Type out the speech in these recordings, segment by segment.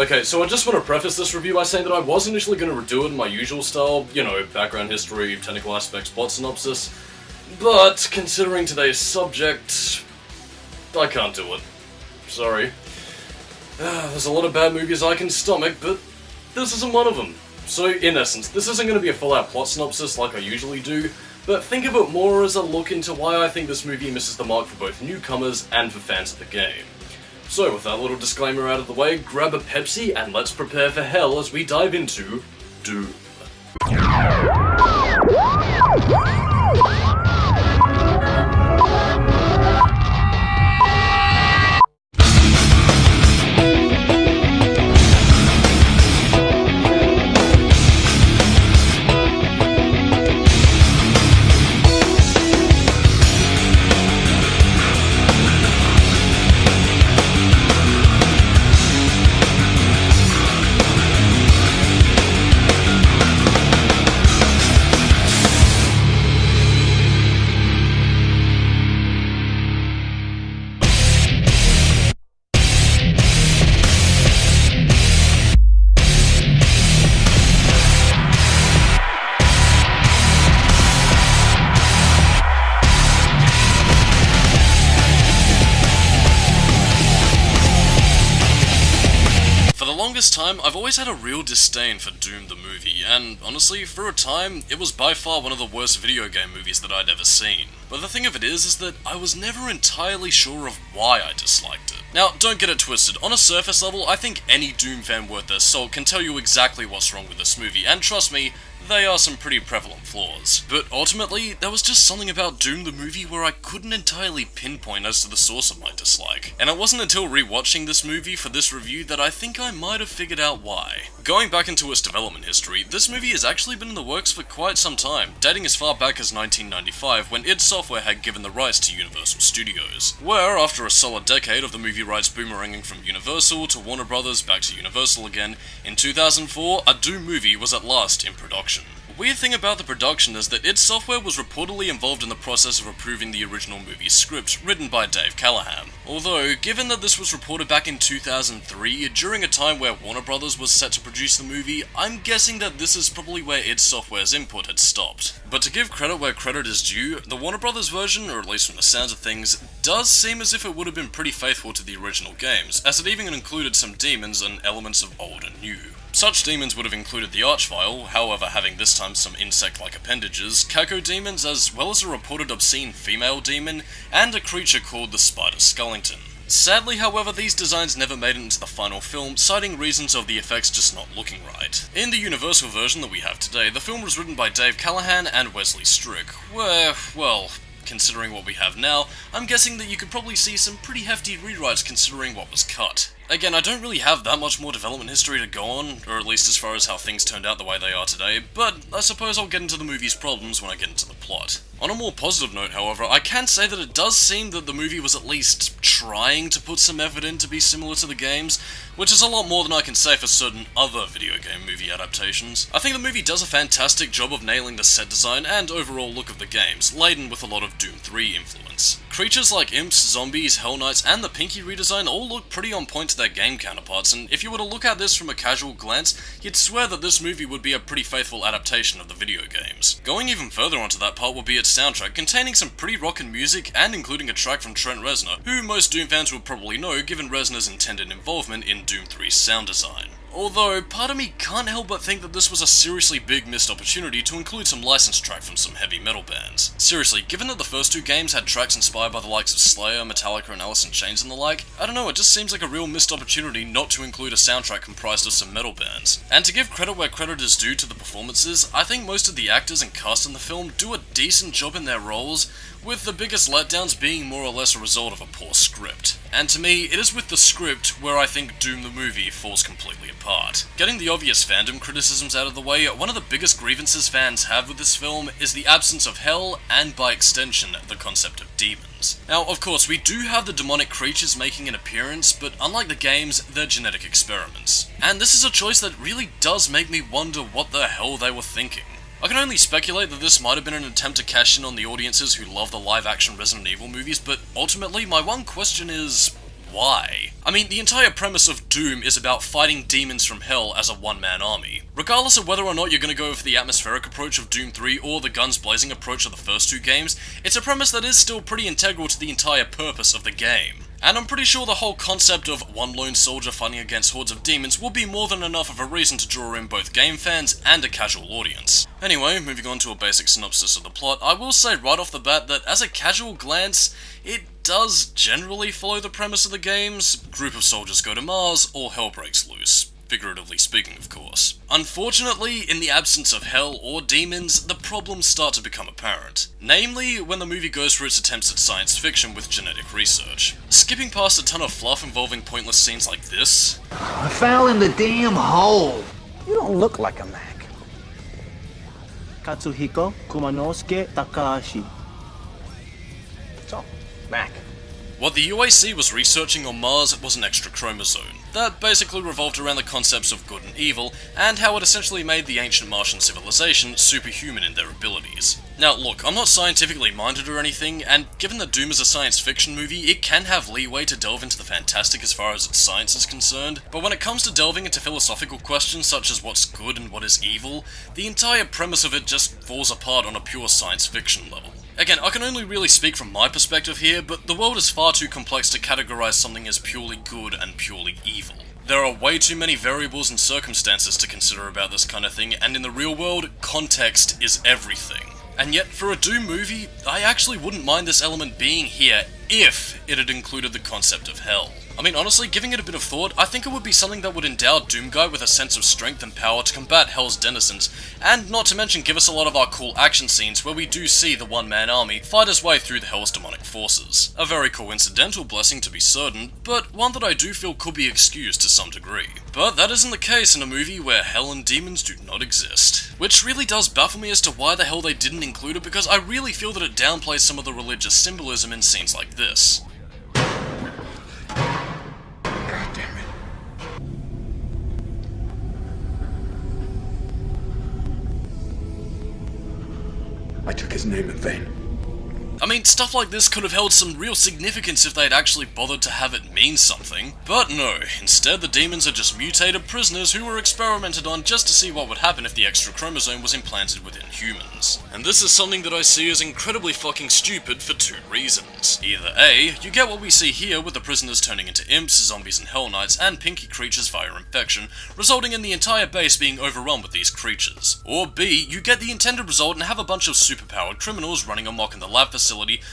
Okay, so I just want to preface this review by saying that I was initially going to redo it in my usual style, you know, background history, technical aspects, plot synopsis, but considering today's subject, I can't do it. Sorry. There's a lot of bad movies I can stomach, but this isn't one of them. So, in essence, this isn't going to be a full-out plot synopsis like I usually do, but think of it more as a look into why I think this movie misses the mark for both newcomers and for fans of the game. So, with that little disclaimer out of the way, grab a Pepsi and let's prepare for hell as we dive into Doom. Time, I've always had a real disdain for Doom the movie, and honestly, for a time, it was by far one of the worst video game movies that I'd ever seen. But the thing of it is that I was never entirely sure of why I disliked it. Now, don't get it twisted, on a surface level, I think any Doom fan worth their salt can tell you exactly what's wrong with this movie, and trust me, they are some pretty prevalent flaws. But ultimately, there was just something about Doom the movie where I couldn't entirely pinpoint as to the source of my dislike. And it wasn't until rewatching this movie for this review that I think I might have figured out why. Going back into its development history, this movie has actually been in the works for quite some time, dating as far back as 1995 when id Software had given the rights to Universal Studios. Where, after a solid decade of the movie rights boomeranging from Universal to Warner Brothers back to Universal again, in 2004, a Doom movie was at last in production. The weird thing about the production is that id Software was reportedly involved in the process of approving the original movie's script, written by Dave Callahan. Although, given that this was reported back in 2003, during a time where Warner Brothers was set to produce the movie, I'm guessing that this is probably where id Software's input had stopped. But to give credit where credit is due, the Warner Brothers version, or at least from the sounds of things, does seem as if it would have been pretty faithful to the original games, as it even included some demons and elements of old and new. Such demons would have included the Archvile, however having this time some insect-like appendages, cacodemons, as well as a reported obscene female demon, and a creature called the Solidus-Skully. Sadly, however, these designs never made it into the final film, citing reasons of the effects just not looking right. In the Universal version that we have today, the film was written by Dave Callahan and Wesley Strick, where, well, considering what we have now, I'm guessing that you could probably see some pretty hefty rewrites considering what was cut. Again, I don't really have that much more development history to go on, or at least as far as how things turned out the way they are today, but I suppose I'll get into the movie's problems when I get into the plot. On a more positive note, however, I can say that it does seem that the movie was at least trying to put some effort in to be similar to the games, which is a lot more than I can say for certain other video game movie adaptations. I think the movie does a fantastic job of nailing the set design and overall look of the games, laden with a lot of Doom 3 influence. Creatures like imps, zombies, hell knights, and the Pinky redesign all look pretty on point to their game counterparts, and if you were to look at this from a casual glance, you'd swear that this movie would be a pretty faithful adaptation of the video games. Going even further onto that part will be its soundtrack, containing some pretty rockin' music and including a track from Trent Reznor, who most Doom fans will probably know given Reznor's intended involvement in Doom 3's sound design. Although, part of me can't help but think that this was a seriously big missed opportunity to include some licensed track from some heavy metal bands. Seriously, given that the first two games had tracks inspired by the likes of Slayer, Metallica, and Alice in Chains and the like, I don't know, it just seems like a real missed opportunity not to include a soundtrack comprised of some metal bands. And to give credit where credit is due to the performances, I think most of the actors and cast in the film do a decent job in their roles, with the biggest letdowns being more or less a result of a poor script. And to me, it is with the script where I think Doom the movie falls completely apart. Getting the obvious fandom criticisms out of the way, one of the biggest grievances fans have with this film is the absence of hell, and by extension, the concept of demons. Now, of course, we do have the demonic creatures making an appearance, but unlike the games, they're genetic experiments. And this is a choice that really does make me wonder what the hell they were thinking. I can only speculate that this might have been an attempt to cash in on the audiences who love the live-action Resident Evil movies, but ultimately, my one question is, why? I mean, the entire premise of Doom is about fighting demons from hell as a one-man army. Regardless of whether or not you're going to go for the atmospheric approach of Doom 3 or the guns blazing approach of the first two games, it's a premise that is still pretty integral to the entire purpose of the game. And I'm pretty sure the whole concept of one lone soldier fighting against hordes of demons will be more than enough of a reason to draw in both game fans and a casual audience. Anyway, moving on to a basic synopsis of the plot, I will say right off the bat that as a casual glance, it does generally follow the premise of the games. Group of soldiers go to Mars, or hell breaks loose. Figuratively speaking, of course. Unfortunately, in the absence of hell or demons, the problems start to become apparent. Namely, when the movie goes for its attempts at science fiction with genetic research. Skipping past a ton of fluff involving pointless scenes like this. I fell in the damn hole. You don't look like a Mac. Katsuhiko Kumanosuke Takahashi. So, Mac. What the UAC was researching on Mars was an extra chromosome that basically revolved around the concepts of good and evil, and how it essentially made the ancient Martian civilization superhuman in their abilities. Now look, I'm not scientifically minded or anything, and given that Doom is a science fiction movie, it can have leeway to delve into the fantastic as far as its science is concerned, but when it comes to delving into philosophical questions such as what's good and what is evil, the entire premise of it just falls apart on a pure science fiction level. Again, I can only really speak from my perspective here, but the world is far too complex to categorize something as purely good and purely evil. There are way too many variables and circumstances to consider about this kind of thing, and in the real world, context is everything. And yet, for a Doom movie, I actually wouldn't mind this element being here if it had included the concept of hell. I mean, honestly, giving it a bit of thought, I think it would be something that would endow Doomguy with a sense of strength and power to combat Hell's denizens, and not to mention give us a lot of our cool action scenes where we do see the one-man army fight his way through the Hell's demonic forces. A very coincidental blessing to be certain, but one that I do feel could be excused to some degree. But that isn't the case in a movie where hell and demons do not exist. Which really does baffle me as to why the hell they didn't include it, because I really feel that it downplays some of the religious symbolism in scenes like this. I took his name in vain. I mean, stuff like this could have held some real significance if they'd actually bothered to have it mean something. But no, instead the demons are just mutated prisoners who were experimented on just to see what would happen if the extra chromosome was implanted within humans. And this is something that I see as incredibly fucking stupid for two reasons. Either A, you get what we see here with the prisoners turning into imps, zombies and hell knights, and pinky creatures via infection, resulting in the entire base being overrun with these creatures. Or B, you get the intended result and have a bunch of superpowered criminals running amok in the lab facility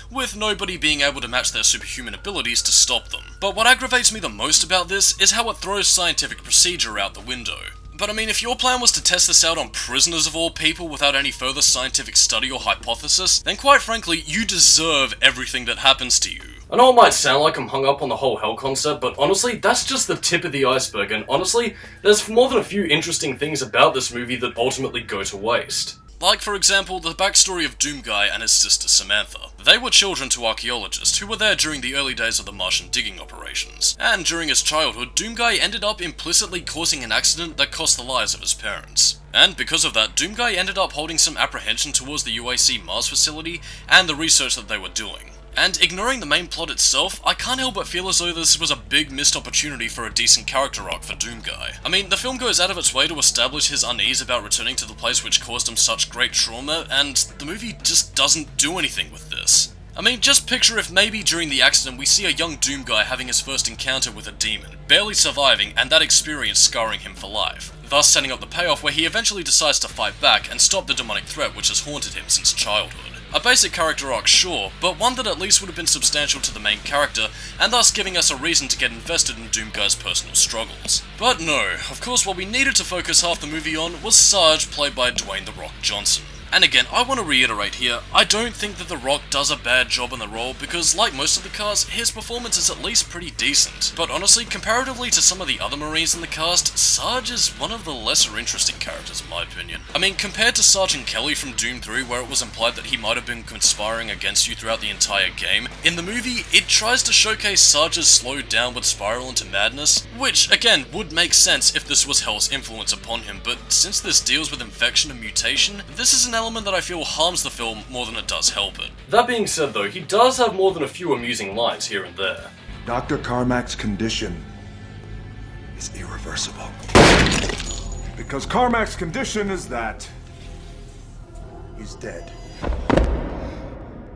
with nobody being able to match their superhuman abilities to stop them. But what aggravates me the most about this is how it throws scientific procedure out the window. But I mean, if your plan was to test this out on prisoners of all people without any further scientific study or hypothesis, then quite frankly, you deserve everything that happens to you. I know it might sound like I'm hung up on the whole hell concept, but honestly, that's just the tip of the iceberg, and honestly, there's more than a few interesting things about this movie that ultimately go to waste. Like, for example, the backstory of Doomguy and his sister Samantha. They were children to archaeologists who were there during the early days of the Martian digging operations, and during his childhood, Doomguy ended up implicitly causing an accident that cost the lives of his parents. And because of that, Doomguy ended up holding some apprehension towards the UAC Mars facility and the research that they were doing. And ignoring the main plot itself, I can't help but feel as though this was a big missed opportunity for a decent character arc for Doomguy. I mean, the film goes out of its way to establish his unease about returning to the place which caused him such great trauma, and the movie just doesn't do anything with this. I mean, just picture if maybe during the accident we see a young Doomguy having his first encounter with a demon, barely surviving, and that experience scarring him for life, thus setting up the payoff where he eventually decides to fight back and stop the demonic threat which has haunted him since childhood. A basic character arc, sure, but one that at least would have been substantial to the main character, and thus giving us a reason to get invested in Doomguy's personal struggles. But no, of course what we needed to focus half the movie on was Sarge, played by Dwayne "The Rock" Johnson. And again, I want to reiterate here, I don't think that The Rock does a bad job in the role, because like most of the cast, his performance is at least pretty decent. But honestly, comparatively to some of the other Marines in the cast, Sarge is one of the lesser interesting characters in my opinion. I mean, compared to Sergeant Kelly from Doom 3, where it was implied that he might have been conspiring against you throughout the entire game, in the movie, it tries to showcase Sarge's slow downward spiral into madness, which, again, would make sense if this was Hell's influence upon him, but since this deals with infection and mutation, this is an element that I feel harms the film more than it does help it. That being said though, he does have more than a few amusing lines here and there. Dr. Carmack's condition is irreversible. Because Carmack's condition is that he's dead.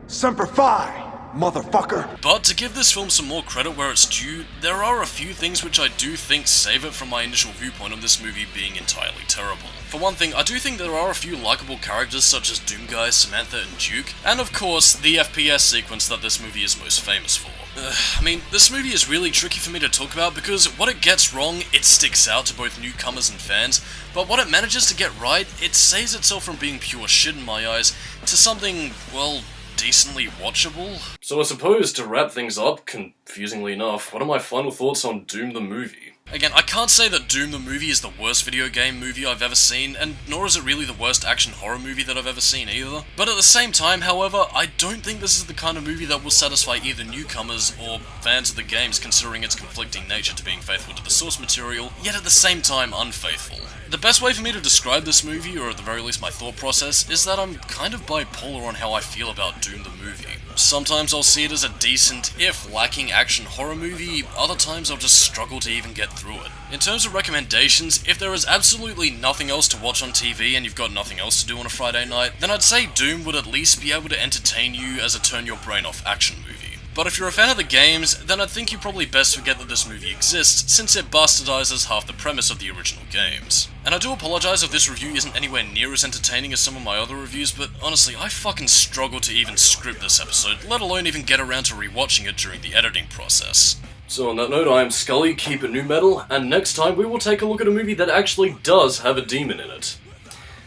Semper Fi, motherfucker! But to give this film some more credit where it's due, there are a few things which I do think save it from my initial viewpoint on this movie being entirely terrible. For one thing, I do think there are a few likable characters such as Doomguy, Samantha, and Duke, and of course, the FPS sequence that this movie is most famous for. I mean, this movie is really tricky for me to talk about because what it gets wrong, it sticks out to both newcomers and fans, but what it manages to get right, it saves itself from being pure shit in my eyes to something, well, decently watchable. So I suppose to wrap things up, confusingly enough, what are my final thoughts on Doom the movie? Again, I can't say that Doom the movie is the worst video game movie I've ever seen, and nor is it really the worst action horror movie that I've ever seen either. But at the same time, however, I don't think this is the kind of movie that will satisfy either newcomers or fans of the games, considering its conflicting nature to being faithful to the source material, yet at the same time unfaithful. The best way for me to describe this movie, or at the very least my thought process, is that I'm kind of bipolar on how I feel about Doom the movie. Sometimes I'll see it as a decent, if lacking action horror movie, other times I'll just struggle to even get through it. In terms of recommendations, if there is absolutely nothing else to watch on TV and you've got nothing else to do on a Friday night, then I'd say Doom would at least be able to entertain you as a turn your brain off action movie. But if you're a fan of the games, then I'd think you probably best forget that this movie exists, since it bastardizes half the premise of the original games. And I do apologize if this review isn't anywhere near as entertaining as some of my other reviews, but honestly, I fucking struggled to even script this episode, let alone even get around to rewatching it during the editing process. So on that note, I am Skully, keep it new metal, and next time we will take a look at a movie that actually does have a demon in it.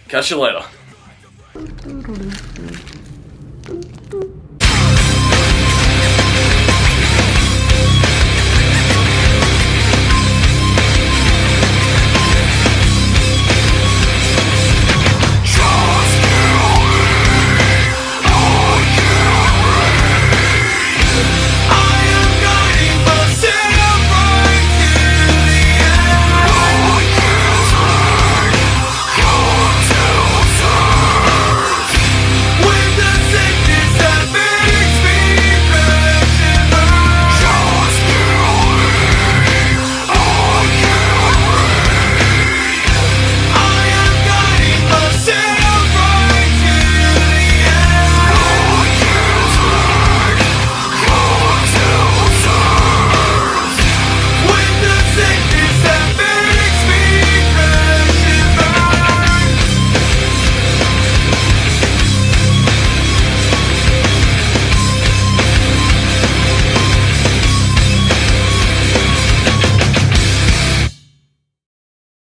Catch you later.